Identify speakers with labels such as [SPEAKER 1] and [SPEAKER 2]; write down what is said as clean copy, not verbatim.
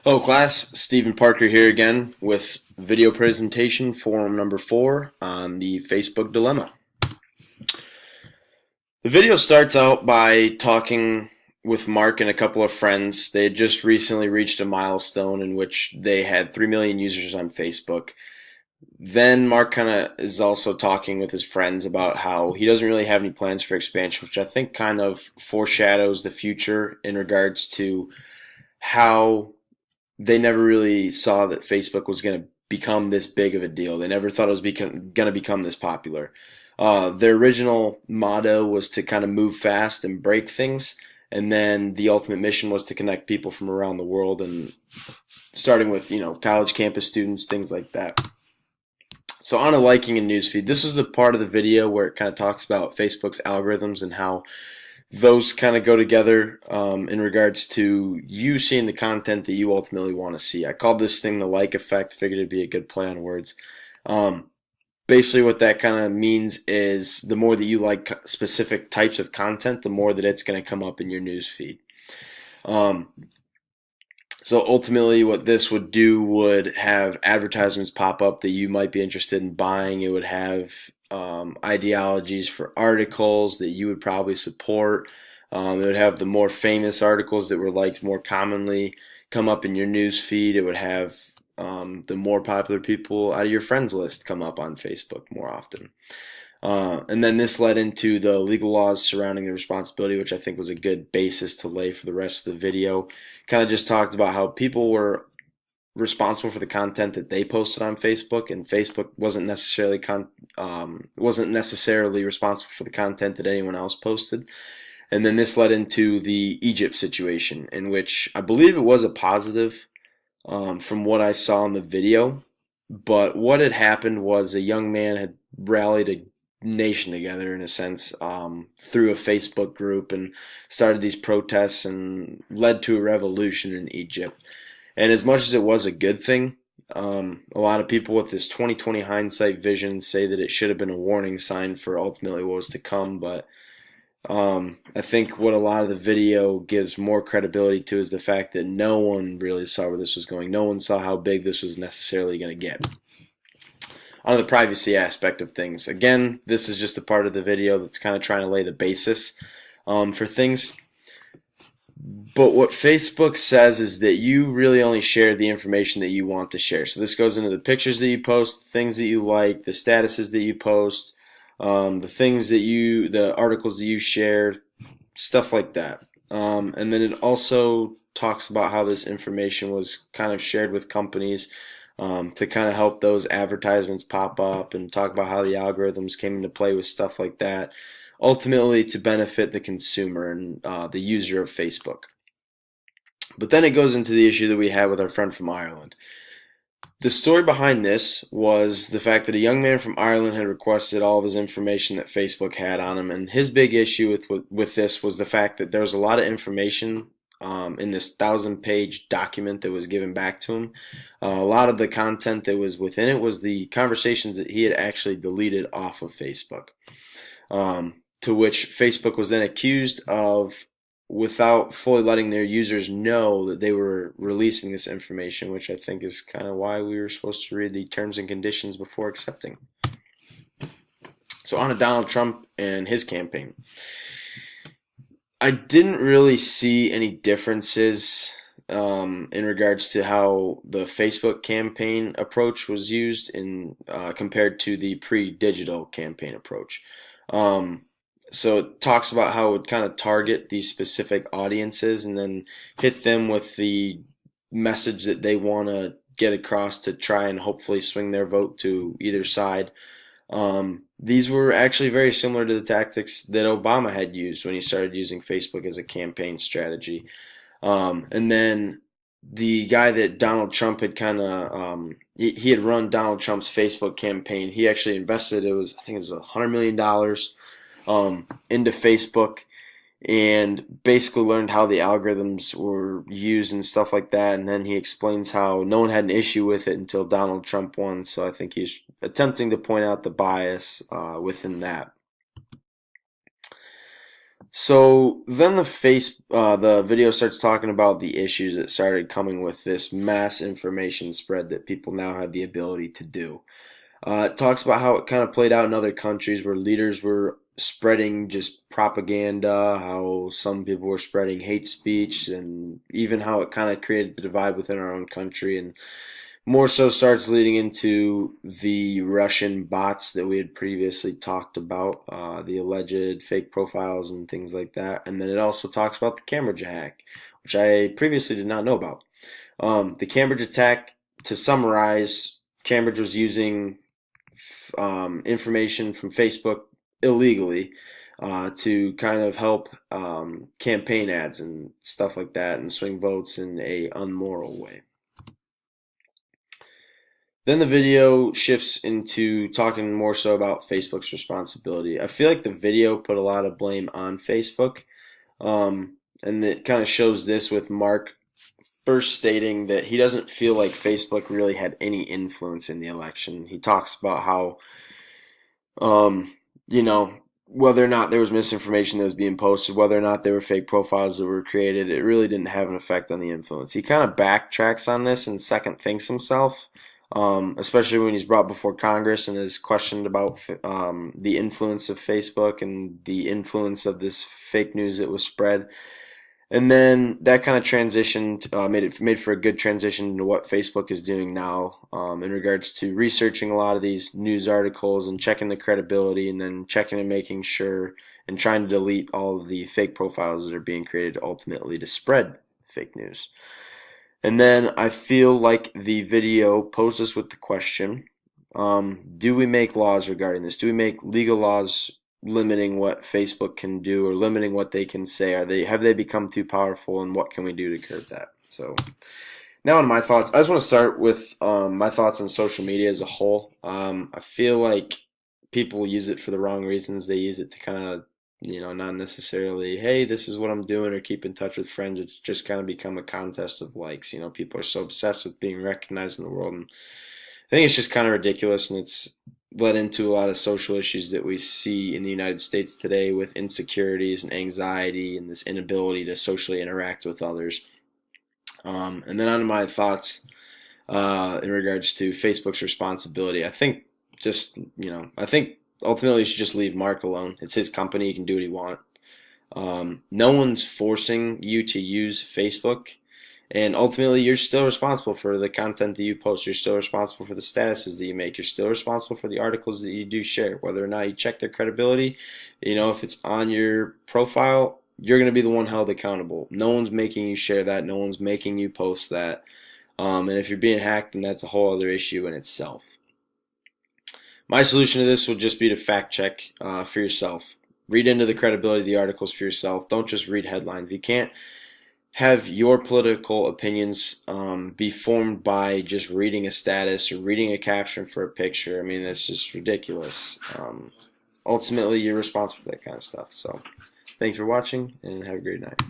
[SPEAKER 1] Hello class, Stephen Parker here again with video presentation forum number 4 on the Facebook dilemma. The video starts out by talking with Mark and a couple of friends. They had just recently reached a milestone in which they had 3 million users on Facebook. Then Mark kind of is also talking with his friends about how he doesn't really have any plans for expansion, which I think kind of foreshadows the future in regards to how they never really saw that Facebook was going to become this big of a deal. They never thought it was going to become this popular. Their original motto was to kind of move fast and break things, and then the ultimate mission was to connect people from around the world, and starting with college campus students, things like that. So on a liking and newsfeed, this was the part of the video where it kind of talks about Facebook's algorithms and how those kind of go together in regards to you seeing the content that you ultimately want to see. I called this thing the like effect, figured it'd be a good play on words. Basically what that kind of means is the more that you like specific types of content, the more that it's going to come up in your news feed. So ultimately what this would do would have advertisements pop up that you might be interested in buying. It would have ideologies for articles that you would probably support. It would have the more famous articles that were liked more commonly come up in your news feed. It would have the more popular people out of your friends list come up on Facebook more often. And then this led into the legal laws surrounding the responsibility, which I think was a good basis to lay for the rest of the video. Kind of just talked about how people were responsible for the content that they posted on Facebook, and Facebook wasn't necessarily responsible for the content that anyone else posted. And then this led into the Egypt situation, in which I believe it was a positive from what I saw in the video. But what had happened was a young man had rallied a nation together in a sense through a Facebook group and started these protests and led to a revolution in Egypt. And as much as it was a good thing, a lot of people with this 2020 hindsight vision say that it should have been a warning sign for ultimately what was to come. But I think what a lot of the video gives more credibility to is the fact that no one really saw where this was going. No one saw how big this was necessarily going to get. On the privacy aspect of things, again, this is just a part of the video that's kind of trying to lay the basis for things. But what Facebook says is that you really only share the information that you want to share. So this goes into the pictures that you post, things that you like, the statuses that you post, the articles that you share, stuff like that. And then it also talks about how this information was kind of shared with companies to kind of help those advertisements pop up, and talk about how the algorithms came into play with stuff like that, ultimately to benefit the consumer and the user of Facebook. But then it goes into the issue that we had with our friend from Ireland. The story behind this was the fact that a young man from Ireland had requested all of his information that Facebook had on him, and his big issue with this was the fact that there was a lot of information in this 1,000-page document that was given back to him. A lot of the content that was within it was the conversations that he had actually deleted off of Facebook, to which Facebook was then accused of, without fully letting their users know that they were releasing this information, which I think is kind of why we were supposed to read the terms and conditions before accepting. So on to Donald Trump and his campaign. I didn't really see any differences in regards to how the Facebook campaign approach was used in compared to the pre-digital campaign approach. So it talks about how it would kind of target these specific audiences and then hit them with the message that they want to get across to try and hopefully swing their vote to either side. These were actually very similar to the tactics that Obama had used when he started using Facebook as a campaign strategy. And then the guy that Donald Trump had kind of he had run Donald Trump's Facebook campaign. He actually invested, I think it was $100 million into Facebook, and basically learned how the algorithms were used and stuff like that. And then he explains how no one had an issue with it until Donald Trump won. So I think he's attempting to point out the bias within that. So then the video starts talking about the issues that started coming with this mass information spread that people now had the ability to do. It talks about how it kind of played out in other countries where leaders were spreading just propaganda, how some people were spreading hate speech, and even how it kind of created the divide within our own country. And more so starts leading into the Russian bots that we had previously talked about, the alleged fake profiles and things like that. And then it also talks about the Cambridge hack, which I previously did not know about. The Cambridge attack, to summarize, Cambridge was using information from Facebook illegally to kind of help campaign ads and stuff like that and swing votes in a unmoral way. Then the video shifts into talking more so about Facebook's responsibility. I feel like the video put a lot of blame on Facebook, and it kind of shows this with Mark first stating that he doesn't feel like Facebook really had any influence in the election. He talks about how, um, you know, whether or not there was misinformation that was being posted, whether or not there were fake profiles that were created, it really didn't have an effect on the influence. He kind of backtracks on this and second thinks himself, especially when he's brought before Congress and is questioned about the influence of Facebook and the influence of this fake news that was spread. And then that kind of transitioned, made for a good transition into what Facebook is doing now in regards to researching a lot of these news articles and checking the credibility, and then checking and making sure and trying to delete all of the fake profiles that are being created ultimately to spread fake news. And then I feel like the video posed us with the question, do we make laws regarding this? Do we make legal laws limiting what Facebook can do or limiting what they can say? Have they become too powerful, and what can we do to curb that? So now on my thoughts, I just want to start with my thoughts on social media as a whole. I feel like people use it for the wrong reasons. They use it to kind of, not necessarily, hey, this is what I'm doing, or keep in touch with friends. It's just kind of become a contest of likes. People are so obsessed with being recognized in the world, and I think it's just kind of ridiculous, and it's led into a lot of social issues that we see in the United States today with insecurities and anxiety and this inability to socially interact with others. And then on to my thoughts in regards to Facebook's responsibility. I think ultimately you should just leave Mark alone. It's his company. He can do what he wants. No one's forcing you to use Facebook. And ultimately, you're still responsible for the content that you post. You're still responsible for the statuses that you make. You're still responsible for the articles that you do share. Whether or not you check their credibility, if it's on your profile, you're going to be the one held accountable. No one's making you share that. No one's making you post that. And if you're being hacked, then that's a whole other issue in itself. My solution to this would just be to fact check for yourself. Read into the credibility of the articles for yourself. Don't just read headlines. You can't have your political opinions be formed by just reading a status or reading a caption for a picture. I mean, that's just ridiculous. Ultimately, you're responsible for that kind of stuff. So, thanks for watching, and have a great night.